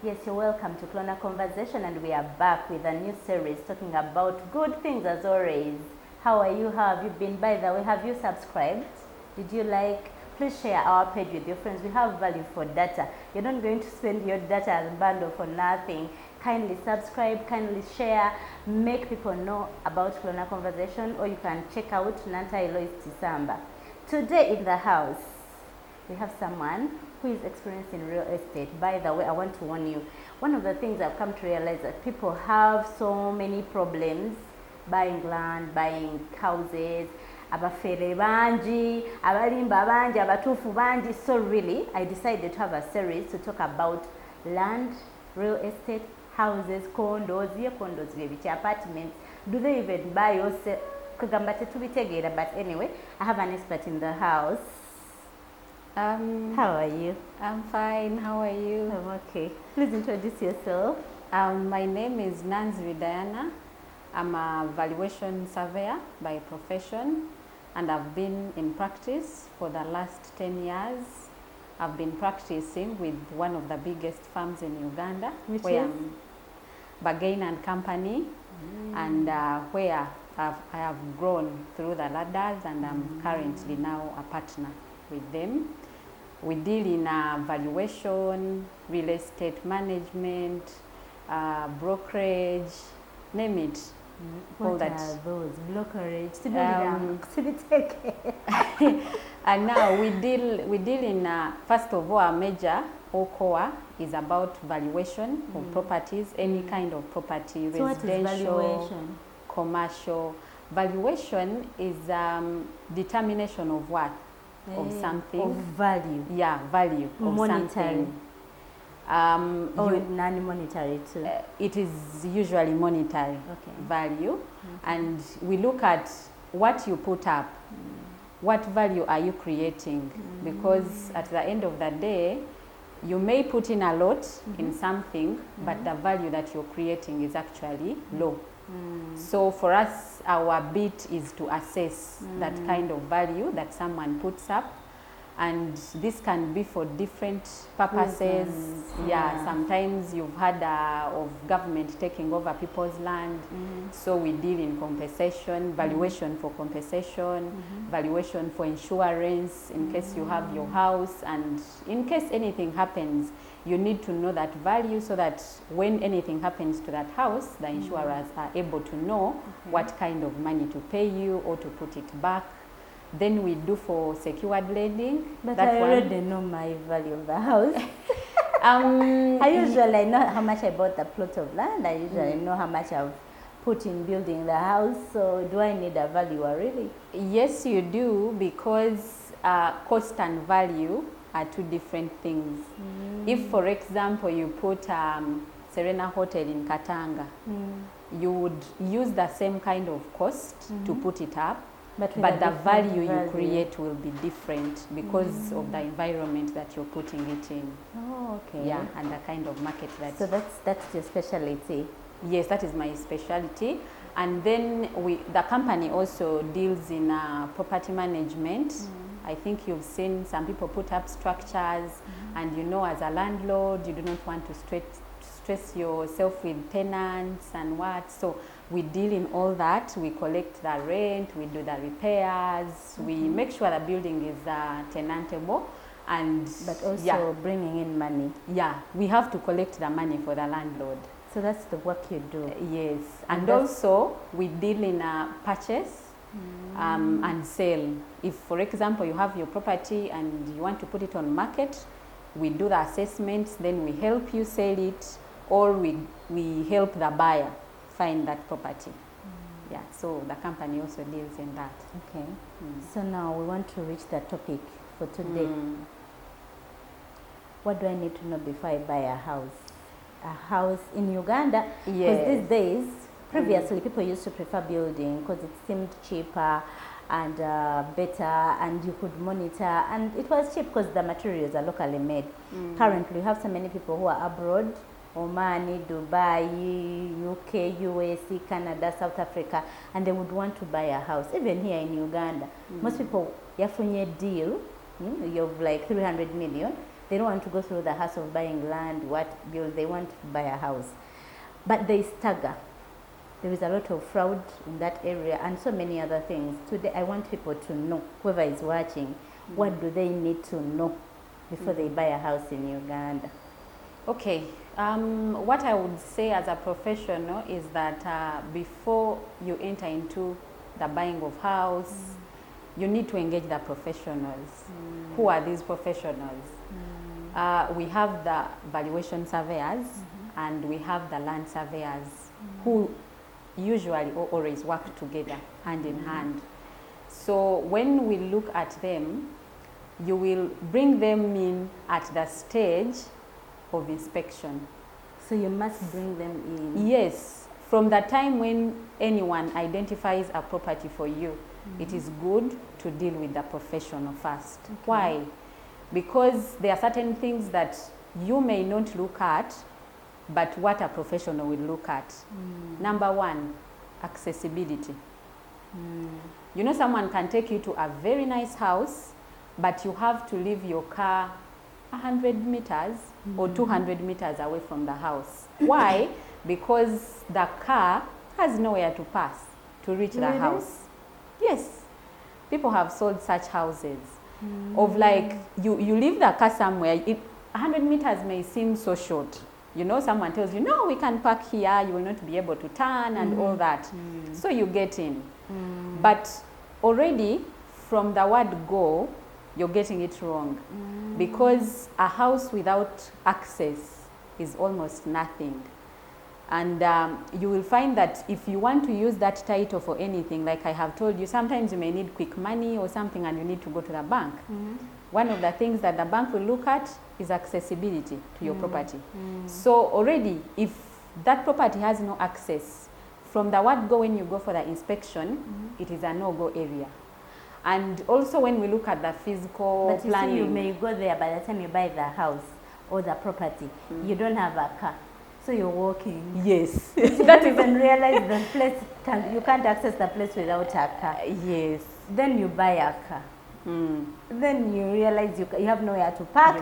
Yes, you're welcome to KLONA Conversation, and we are back with a new series talking about good things as always. How are you? How have you been? By the way, have you subscribed? Did you like? Please share our page with your friends. We have value for data. You're not going to spend your data as bundle for nothing. Kindly subscribe, kindly share, make people know about KLONA Conversation, or you can check out Nanta Eloise Tisamba. Today in the house, we have someone who is experienced in real estate. By the way, I want to warn you, one of the things I've come to realize that people have so many problems buying land, buying houses, abafere banji, abalimba banji, abatufu banji. So really, I decided to have a series to talk about land, real estate, houses, condos, apartments. Do they even buy or sell? But anyway, I have an expert in the house. How are you? I'm fine. How are you? I'm okay. Please introduce yourself. My name is Nanzi Diana. I'm a valuation surveyor by profession, and I've been in practice for the last 10 years. I've been practicing with one of the biggest firms in Uganda, which where is I'm Bagain and Company, and where I have grown through the ladders, and I'm currently now a partner with them. We deal in valuation, real estate management, brokerage, name it. What all that. Are those? Brokerage? And now we deal in, first of all, a major OCOA is about valuation of properties, any kind of property, so residential, what is valuation? Commercial. Valuation is determination of what? Of something. Of value. Yeah, value of monetary. Something. Or non-monetary too? It is usually monetary value. And we look at what you put up. What value are you creating? Because at the end of the day, you may put in a lot in something, but the value that you're creating is actually low. So for us, our bit is to assess that kind of value that someone puts up, and this can be for different purposes. Yeah, sometimes you've heard of government taking over people's land, so we deal in compensation, valuation for compensation, valuation for insurance in case you have your house, and in case anything happens, you need to know that value so that when anything happens to that house, the insurers are able to know what kind of money to pay you or to put it back. Then we do for secured lending. But that I already know my value of the house. I usually know how much I bought the plot of land. I usually know how much I've put in building the house. So do I need a valuer really? Yes, you do, because cost and value are two different things. If, for example, you put Serena Hotel in Katanga, you would use the same kind of cost to put it up, but the value you create will be different because of the environment that you're putting it in. Oh, okay. Yeah, and the kind of market that. So that's your specialty. Yes, that is my specialty. And then the company also deals in property management. I think you've seen some people put up structures, and you know, as a landlord, you do not want to stress yourself with tenants and what. So we deal in all that. We collect the rent, we do the repairs, we make sure the building is tenantable, and but also bringing in money. Yeah, we have to collect the money for the landlord. So that's the work you do. Yes, and also we deal in purchase and sale. If, for example, you have your property and you want to put it on market, we do the assessments, then we help you sell it, or we help the buyer find that property. Yeah, so the company also deals in that. Okay. So now we want to reach the topic for today. What do I need to know before I buy a house? A house in Uganda? Because these days, previously people used to prefer building because it seemed cheaper and better, and you could monitor, and it was cheap because the materials are locally made. Currently, we have so many people who are abroad: Oman, Dubai, UK, US, Canada, South Africa, and they would want to buy a house. Even here in Uganda, most people, yafunye deal, you have like 300 million, They don't want to go through the hassle of buying land, what build, they want to buy a house. But they stagger. There is a lot of fraud in that area and so many other things. Today, I want people to know, whoever is watching, what do they need to know before they buy a house in Uganda? Okay, what I would say as a professional is that before you enter into the buying of house, you need to engage the professionals. Who are these professionals? We have the valuation surveyors and we have the land surveyors who usually or always work together hand in hand. So when we look at them, you will bring them in at the stage of inspection. So you must bring them in? Yes. From the time when anyone identifies a property for you, it is good to deal with the professional first. Okay. Why? Because there are certain things that you may not look at, but what a professional will look at. Number one, accessibility. You know, someone can take you to a very nice house, but you have to leave your car 100 meters or 200 meters away from the house. Why? Because the car has nowhere to pass to reach the house. Yes. People have sold such houses of like, you leave the car somewhere, 100 meters may seem so short. You know, someone tells you, no, we can park here, you will not be able to turn and all that. So you get in. But already from the word go, you're getting it wrong. Because a house without access is almost nothing. And you will find that if you want to use that title for anything, like I have told you, sometimes you may need quick money or something and you need to go to the bank. One of the things that the bank will look at is accessibility to your property. So already, if that property has no access, from the word go when you go for the inspection, it is a no-go area. And also when we look at the physical planning. But you may go there by the time you buy the house or the property, you don't have a car. So you're walking. Yes. You don't even realize the place, you can't access the place without a car. Yes. Then you buy a car. Then you realize you have nowhere to park.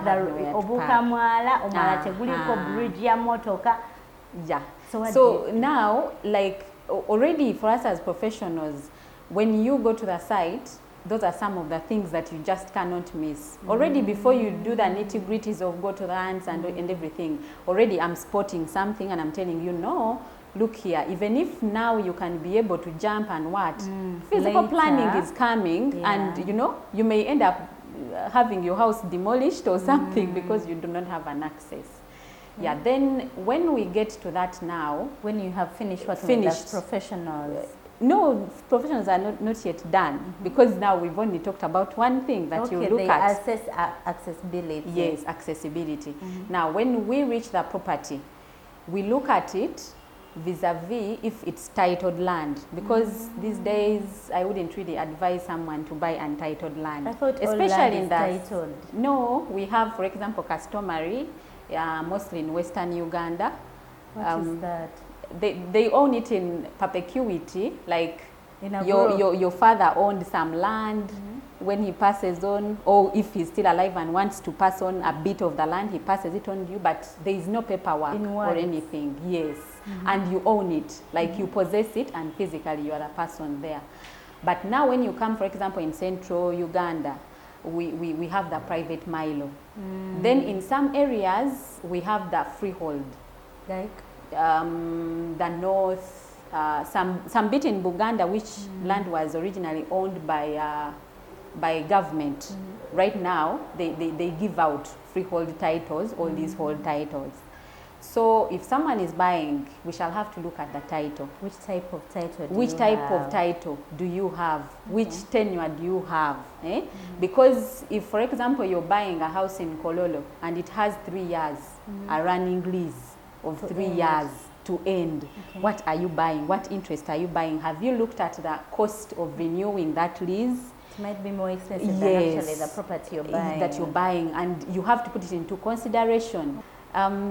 Yeah. So now, like already for us as professionals, when you go to the site, those are some of the things that you just cannot miss. Already before you do the nitty-gritties of go to the hands and everything, already I'm spotting something and I'm telling you, no, look here, even if now you can be able to jump and what, physical later, planning is coming and you know, you may end up having your house demolished or something because you do not have an access. Yeah, then when we get to that now. When you have finished working with the professionals. No, professionals are not yet done because now we've only talked about one thing that you look at. Assess accessibility. Yes, accessibility. Now, when we reach the property, we look at it vis-a-vis if it's titled land, because these days I wouldn't really advise someone to buy untitled land. I thought especially all land in is that. titled. No, we have, for example, customary, mostly in Western Uganda. What is that? They own it in perpetuity, like In your father owned some land. When he passes on, or if he's still alive and wants to pass on a bit of the land, he passes it on you, but there is no paperwork or anything. Yes. And you own it, like you possess it and physically you are a person there. But now when you come, for example, in central Uganda, we have the private milo. Then in some areas, we have the freehold. Like? The north, some bit in Buganda, which land was originally owned by government. Right now, they give out freehold titles or leasehold titles. So if someone is buying, we shall have to look at the title. Which type of title do Which you type have? of title do you have? Which tenure do you have? Because if, for example, you're buying a house in Kololo and it has 3 years, a running lease of 3 years to end, what are you buying? What interest are you buying? Have you looked at the cost of renewing that lease? It might be more expensive than actually the property you're buying. That you're buying, and you have to put it into consideration.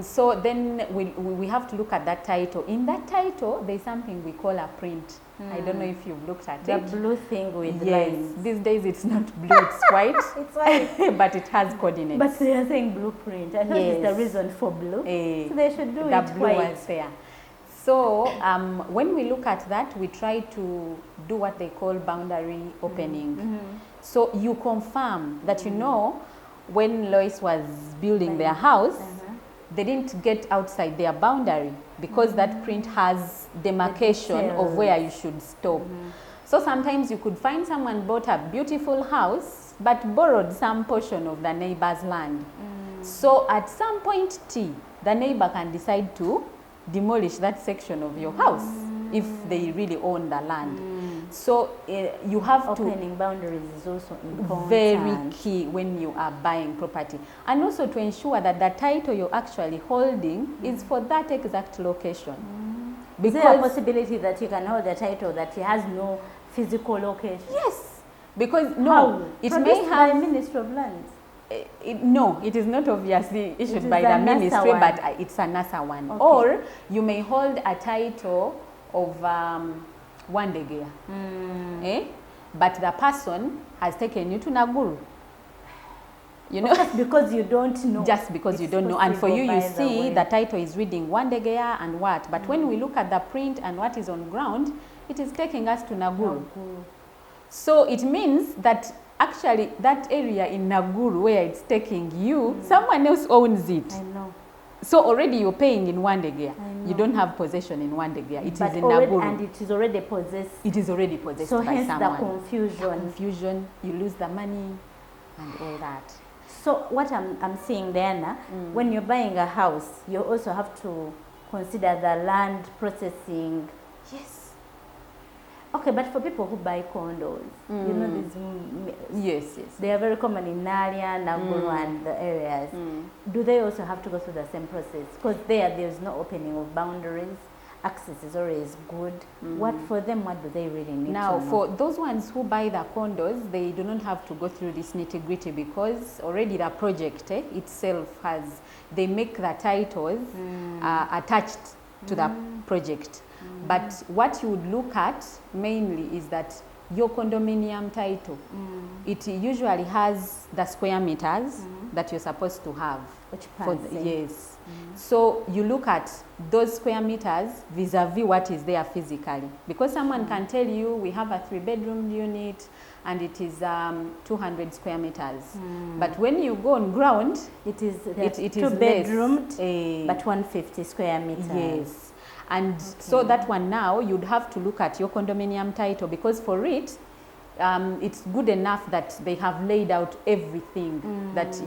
So then we have to look at that title. In that title, there's something we call a print. I don't know if you've looked at the it. The blue thing with yes. lines. These days it's not blue, it's white. It's white. But it has coordinates. But they are saying blueprint. I know yes. it's the reason for blue. So they should do the it blue white. ones there. So when we look at that, we try to do what they call boundary opening. So you confirm that you know when Lois was building their house, they didn't get outside their boundary because that print has demarcation of where you should stop. So sometimes you could find someone bought a beautiful house but borrowed some portion of the neighbor's land. So at some point T, the neighbor can decide to demolish that section of your house if they really own the land. So you have opening boundaries is also important. Very key when you are buying property, and also to ensure that the title you're actually holding is for that exact location. Because is there a possibility that you can hold a title that has no physical location? Yes, because it may have by Ministry of Lands. No, it is not obviously issued by the ministry, but it's a NASA one. Okay. Or you may hold a title of Wandegea, but the person has taken you to Naguru. You know, just because you don't know. Just because you don't know, and for you, you see the title is reading Wandegea and what. But when we look at the print and what is on ground, it is taking us to Naguru. So it means that actually that area in Naguru where it's taking you, someone else owns it. I know. So already you're paying in Wandegea. You don't have possession in Wandegea. It is in Naguru. And it is already possessed. It is already possessed so by hence someone. The confusion. Confusion, you lose the money and all that. So what I'm seeing, Diana, when you're buying a house, you also have to consider the land processing. Yes. Okay, but for people who buy condos, you know these. Yes. They are very common in Nalia, Naguru, and the areas. Do they also have to go through the same process? Because there's no opening of boundaries. Access is always good. What for them? What do they really need? Now, for those ones who buy the condos, they do not have to go through this nitty-gritty because already the project itself has. They make the titles attached to the project. But what you would look at mainly is that your condominium title, it usually has the square meters that you're supposed to have. Which yes. So you look at those square meters vis-a-vis what is there physically. Because someone can tell you we have a 3-bedroom unit and it is 200 square meters. But when you go on ground, it is 2-bedroomed, but 150 square meters. Yes. And so that one now, you'd have to look at your condominium title because for it, it's good enough that they have laid out everything that,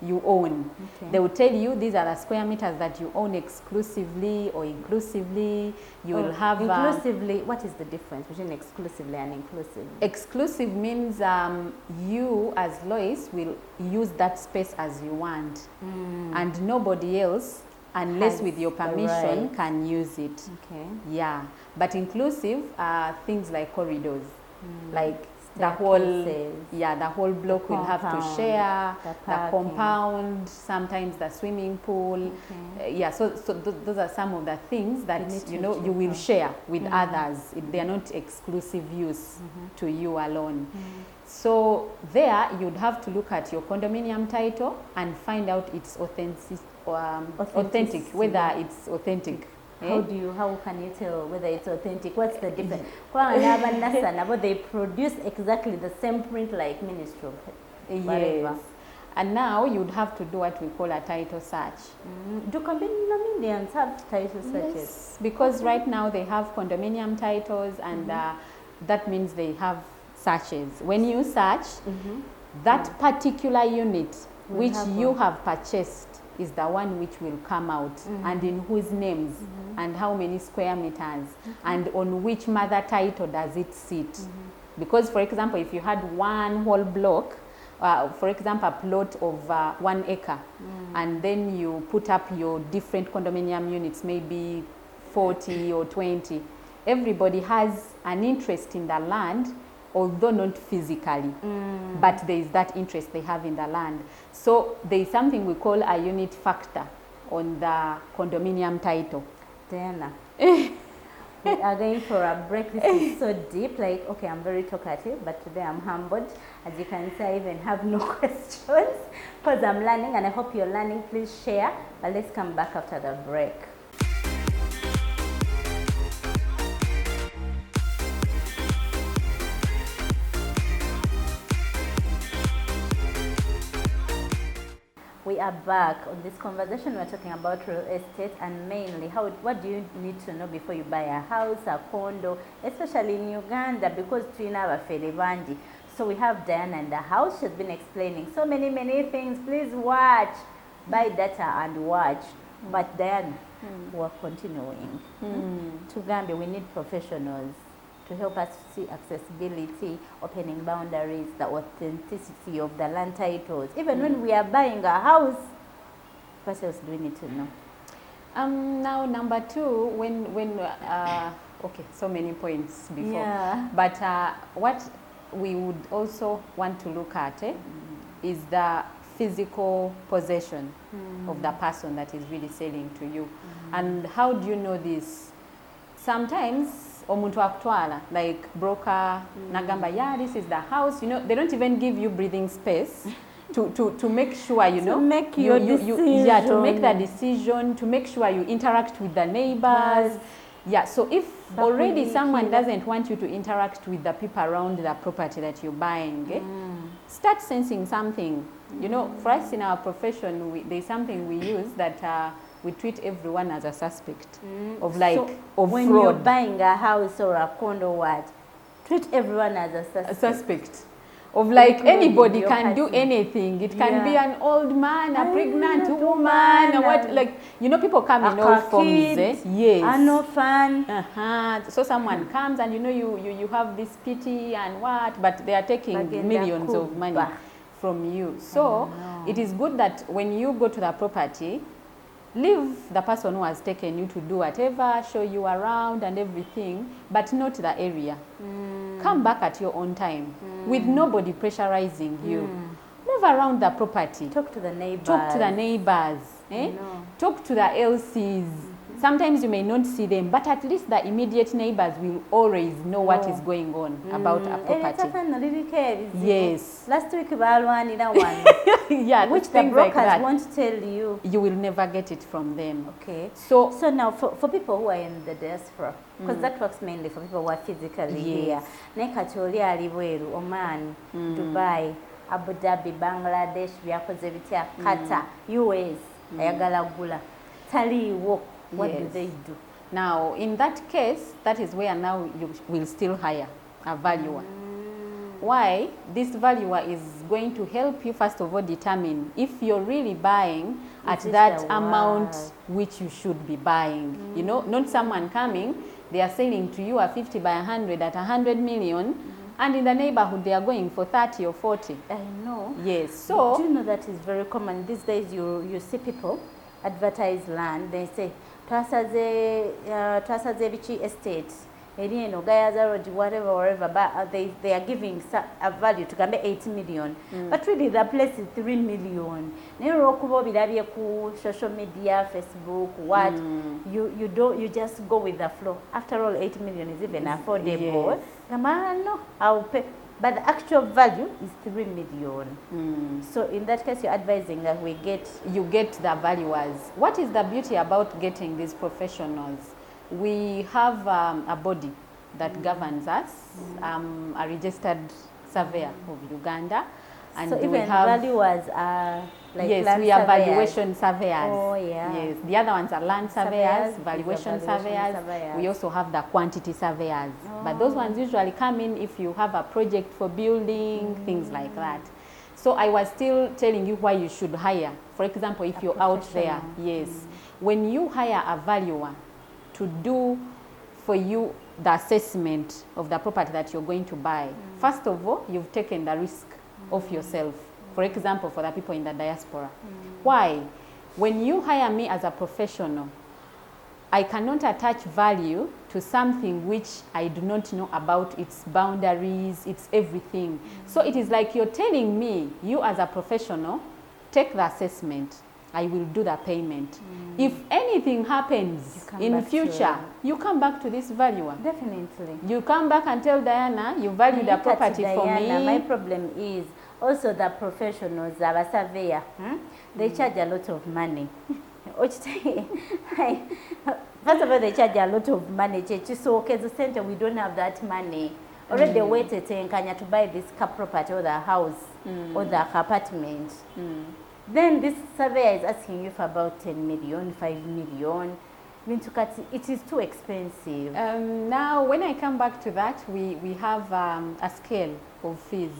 you own. Okay. They will tell you these are the square meters that you own exclusively or inclusively. You will have... Inclusively, what is the difference between exclusively and inclusive? Exclusive means you as Lois will use that space as you want and nobody else unless with your permission can use it. Okay. Yeah. But inclusive are things like corridors. Like the whole block will have to share, the compound, sometimes the swimming pool. Okay. So those are some of the things that you will share with others. They are not exclusive use to you alone. So there you'd have to look at your condominium title and find out its authentic, whether it's authentic. How can you tell whether it's authentic? What's the difference? NASA, they produce exactly the same print like Ministry of whatever. Yes. And now you'd have to do what we call a title search. Do condominiums have title searches? Yes, because right now they have condominium titles and that means they have searches. When you search, that particular unit which you have purchased is the one which will come out and in whose names and how many square meters and on which mother title does it sit. Because for example, if you had one whole block, for example, a plot of 1 acre and then you put up your different condominium units, maybe 40 or 20, everybody has an interest in the land, although not physically, but there is that interest they have in the land. So there is something we call a unit factor on the condominium title. Diana, we are going for a break. This is so deep. Like, okay, I'm very talkative, but today I'm humbled. As you can see, I even have no questions because I'm learning, and I hope you're learning. Please share. But let's come back after the break. We are back on this conversation. We're talking about real estate and mainly what do you need to know before you buy a house, a condo, especially in Uganda because Trina Bandi. So we have Diana in the house. She's been explaining so many things. Please watch, buy data and watch. But Diana, we're continuing. To Gambia, we need professionals to help us see accessibility, opening boundaries, the authenticity of the land titles. Even when we are buying a house, what else do we need to know? Now, number two, okay, so many points before. Yeah. But what we would also want to look at is the physical possession of the person that is really selling to you. And how do you know this? Sometimes, omuntu akutwala, like broker, nagamba, yeah, this is the house. You know, they don't even give you breathing space to make sure, you know, to make your decision. Yeah, to make the decision, to make sure you interact with the neighbors. Yes. Yeah, so if already someone doesn't want you to interact with the people around the property that you're buying, start sensing something. You know, for us in our profession, there's something we use that we treat everyone as a suspect of when fraud. You're buying a house or a condo, treat everyone as a suspect. Of like anybody can do anything. It can be an old man, a pregnant woman, or what, like, you know, people come in all forms. Yes. An orphan. So someone comes and you know you have this pity and what, but they are taking millions of money from you. So it is good that when you go to the property, leave the person who has taken you to do whatever, show you around and everything, but not the area. Come back at your own time with nobody pressurizing you. Move around the property. Talk to the neighbors. Talk to the neighbors. Talk to the LCs. Sometimes you may not see them, but at least the immediate neighbors will always know what is going on about a property. Yes. Last week, one. Yeah, which the brokers like won't tell you. You will never get it from them. Okay. So now for people who are in the diaspora, because that works mainly for people who are physically here. Nekatoli alibweru, Oman, Dubai, Abu Dhabi, Bangladesh, Qatar, US, ayagala gula. Taliwo. What do they do? Now, in that case, that is where now you will still hire a valuer. Why? This valuer is going to help you, first of all, determine if you're really buying at that amount which you should be buying. You know, not someone coming, they are selling to you a 50 by 100 at 100 million, and in the neighborhood they are going for 30 or 40. I know. Yes. So, do you know that is very common? These days you see people advertise land, they say, Twasaze bichi estate, Gayaza Road, whatever, but they are giving a value to Gambe 8 million. But really the place is 3 million. Social media, Facebook, what you just go with the flow. After all, 8 million is even affordable. Yes. No, I'll pay. But the actual value is 3 million. So in that case, you're advising that you get the valuers. What is the beauty about getting these professionals? We have a body that governs us, a registered surveyor of Uganda. And so even valuers are like yes, we are valuation surveyors. Oh, yeah. Yes, the other ones are land surveyors, valuation surveyors. We also have the quantity surveyors. But those ones usually come in if you have a project for building, things like that. So I was still telling you why you should hire. For example, if you're out there, yes. When you hire a valuer to do for you the assessment of the property that you're going to buy, first of all, you've taken the risk of yourself. For example, for the people in the diaspora. Why? When you hire me as a professional, I cannot attach value to something which I do not know about its boundaries, its everything. So it is like you're telling me, you as a professional, take the assessment. I will do the payment. If anything happens in future, you come back to this valuer. Definitely. You come back and tell Diana, you value the property for me. My problem is also the professionals, the surveyor, they charge a lot of money. First of all, they charge a lot of money. So, okay, the center, we don't have that money. Already waited in Kenya to buy this property or the house or the apartment. Then this surveyor is asking you for about 10 million, 5 million. It is too expensive. Now, when I come back to that, we have a scale of fees.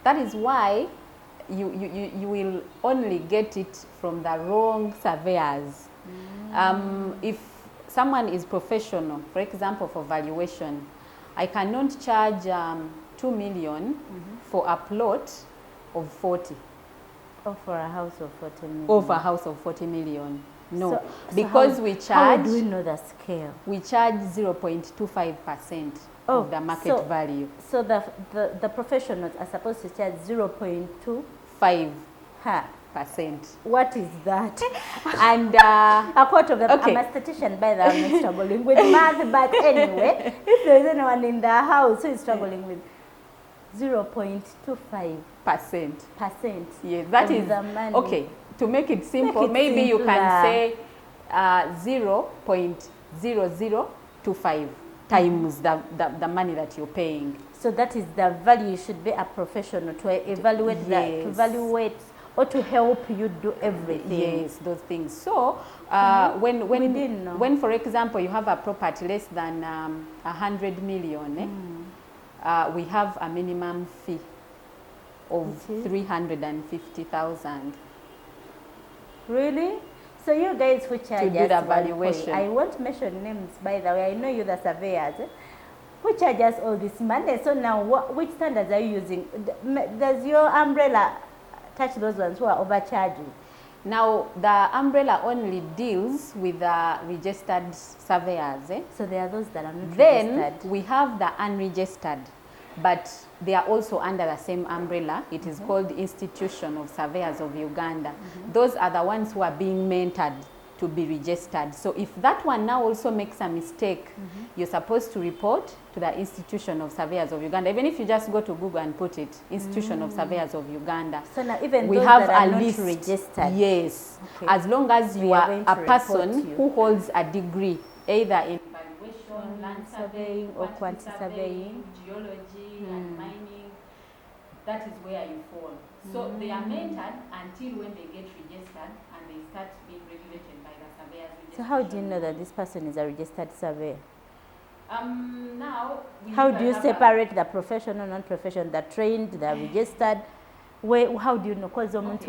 That is why you will only get it from the wrong surveyors. If someone is professional, for example, for valuation, I cannot charge 2 million for a plot of 40. Or for a house of 40 million. Or for a house of 40 million. No, so because we charge. How do we know the scale? We charge 0.25% of the market value. So the professionals are supposed to charge 0.25%. What is that? And a quarter of them. I'm a statistician, by the way, I'm not struggling with math, but anyway, if there is anyone in the house who is struggling with 0.25%. Yes, that is the money. Okay. To make it simple, maybe you can say 0.0025 times the money that you're paying. So that is the value. You should be a professional to evaluate that, to evaluate or to help you do everything. Yes, those things. So when for example you have a property less than 100 million, we have a minimum fee of 350,000. Really? So you guys who charge to do the valuation. I won't mention names, by the way. I know you the surveyors who charge us all this money. So now, which standards are you using? Does your umbrella touch those ones who are overcharging? Now, the umbrella only deals with the registered surveyors. So there are those that are not registered. Then we have the unregistered, but they are also under the same umbrella. It is called Institution of Surveyors of Uganda. Those are the ones who are being mentored to be registered. So if that one now also makes a mistake, you're supposed to report to the Institution of Surveyors of Uganda. Even if you just go to Google and put it, Institution of Surveyors of Uganda. So now even we those have that are a not list. Registered. Yes. Okay. As long as you are a person you. who holds a degree, either in valuation, land surveying, or quantity surveying, geology and mining, that is where you fall. So they are mentored until when they get registered and they start being regulated by the surveyors. So how do you know that this person is a registered surveyor? Now, how do you separate the professional, non-professional, the trained, the registered? How do you know? Because usually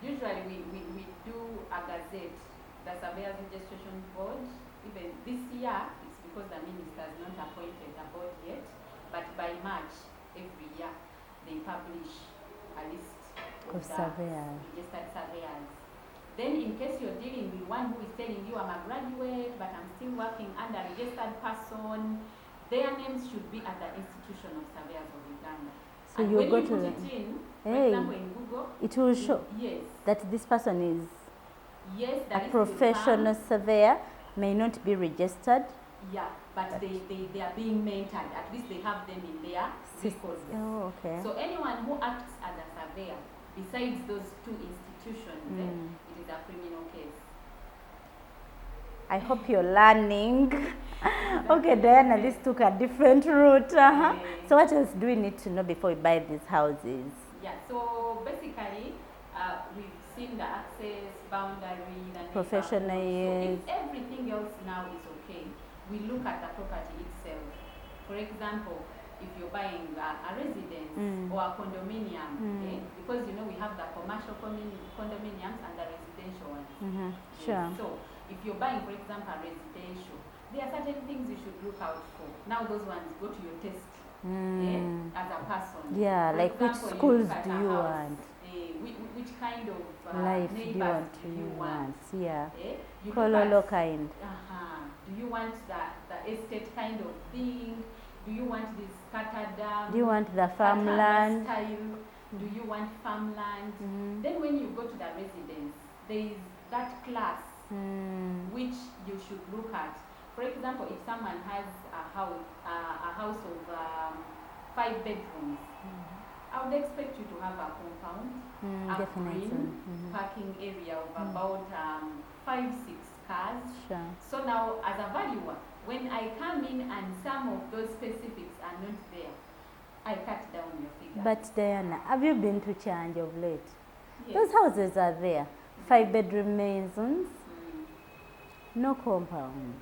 we do a gazette, the Surveyors Registration Board. Even this year, it's because the minister has not appointed a board yet, but by March every year they publish a list of surveyors, registered surveyors. Then in case you're dealing with one who is telling you I'm a graduate but I'm still working under a registered person, their names should be at the Institution of Surveyors of Uganda. So and you when go you to put the, it in, for example in Google, it will show that this person is a professional surveyor, may not be registered. Yeah, but they are being mentored. At least they have them in their records. Oh, okay. So anyone who acts as a surveyor, besides those two institutions, it is a criminal case. I hope you're learning. Okay, Diana, this took a different route. So what else do we need to know before we buy these houses? Yeah, so basically, we've seen the access, boundary, the professional use. So if everything else now is okay, we look at the property itself. For example, if you're buying a residence or a condominium, because you know we have the commercial condominiums and the residential ones. Sure. So if you're buying, for example, a residential, there are certain things you should look out for. Now those ones go to your taste as a person. Yeah, for like example, which schools do you want? Which kind of life do you want? Yeah. Kololo kind. Do you want the estate kind of thing? Do you want this scattered do you want the farmland style? Do you want farmland? Then when you go to the residence, there is that class which you should look at. For example, if someone has a house of 5 bedrooms, I would expect you to have a compound, a green parking area of about 5-6 cars. Sure. So now, as a valuer, when I come in and some of those specifics are not there, I cut down your figure. But Diana, have you been to Change of late? Yes. Those houses are there. 5-bedroom maisons, no compound.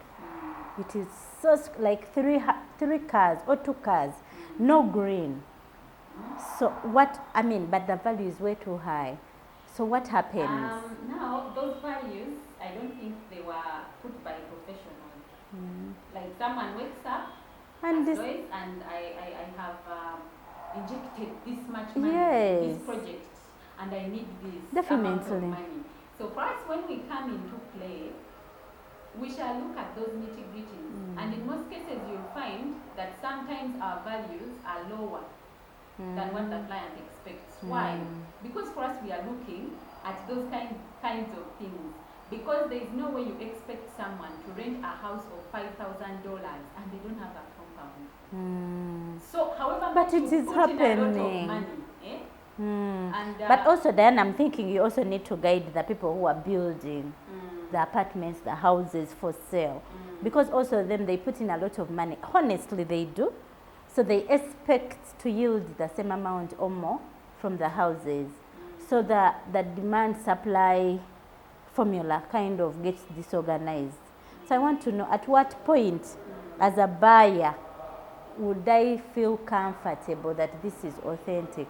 It is so like 3 cars or 2 cars, no green. So what, I mean, but the value is way too high. So what happens? Now, those values, I don't think they were put by professionals. Like someone wakes up And as this, Lois, and I have injected this much money Yes. in this project, and I need this amount of Definitely. money. So for us, when we come into play, we shall look at those nitty-gritties. And in most cases, you'll find that sometimes our values are lower than what the client expects. Why? Because for us, we are looking at those kinds of things. Because there is no way you expect someone to rent a house of $5,000 and they don't have a compound. So, however But much it you is put in a lot of happening. money, and, but also then I'm thinking you also need to guide the people who are building the apartments, the houses for sale. Because also them, they put in a lot of money. Honestly, they do. So they expect to yield the same amount or more from the houses. So the demand-supply formula kind of gets disorganized. So I want to know, at what point, as a buyer, would I feel comfortable that this is authentic?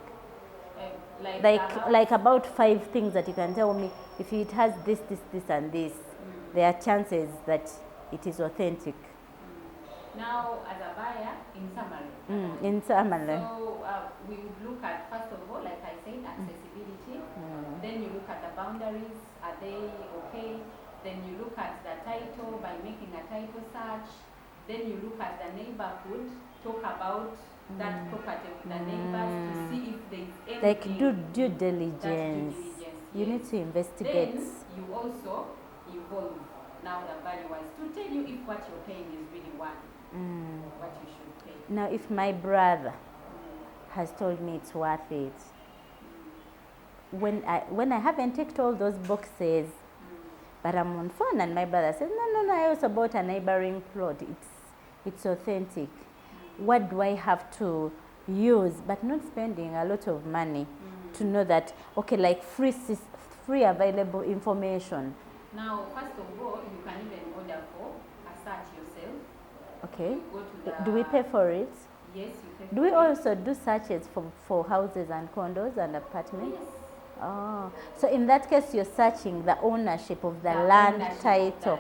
Like about 5 things that you can tell me, if it has this, and this, there are chances that it is authentic. Now, as a buyer, in summary. In summary. So we would look at, first of all, like I said, accessibility. Then you look at the boundaries. Are they okay? Then you look at the title by making a title search. Then you look at the neighborhood, talk about that property with the neighbors to see if there is anything. Like due diligence. You Yes. need to investigate. Then you also involve now the valuers to tell you if what you're paying is really worth what you should pay. Now, if my brother has told me it's worth it, when I haven't ticked all those boxes, but I'm on phone and my brother says, no, I also bought a neighboring plot. It's authentic. What do I have to use, but not spending a lot of money to know that, okay, like free available information. Now, first of all, you can even order for a search yourself. Okay. Go to the, do we pay for it? Yes, you pay for it. Do we also do searches for houses and condos and apartments? Yes. Oh, so in that case, you're searching the ownership of the land title.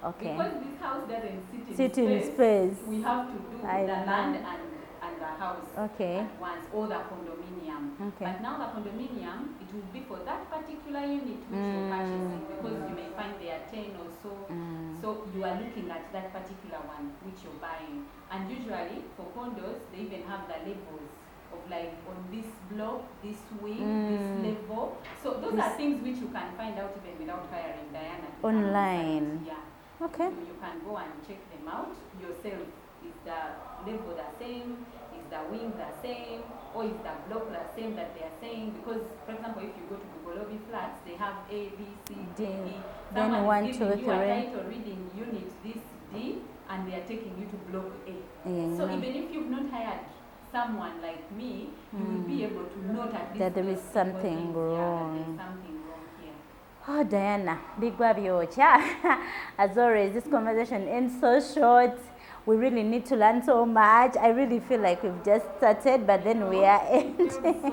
Okay. Because this house doesn't sit in space. We have to do the land and the house at once, or the condominium. Okay. But now the condominium, it will be for that particular unit which you're purchasing, because you may find there are 10 or so. So you are looking at that particular one which you're buying. And usually for condos, they even have the labels of like on this block, this wing, this level. So those are things which you can find out even without hiring Diana to online. Yeah. Okay. So you can go and check them out yourself. Is the level the same? Is the wing the same? Or is the block the same that they are saying? Because, for example, if you go to Bugolobi flats, they have A, B, C, D, E. Then Someone is giving you a title reading unit this D, and they are taking you to block A. So even if you've not hired someone like me, you will be able to note at least that there is something wrong. There is something wrong here. Oh, Diana, big babiocha. As always, this conversation ends so short. We really need to learn so much. I really feel like we've just started, but then we are ending.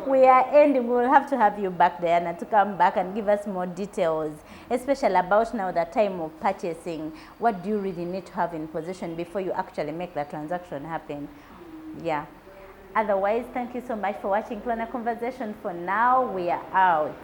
We are ending. We will have to have you back, Diana, to come back and give us more details, especially about now the time of purchasing. What do you really need to have in possession before you actually make the transaction happen? Yeah. Otherwise, thank you so much for watching KLONA Conversation. For now, we are out.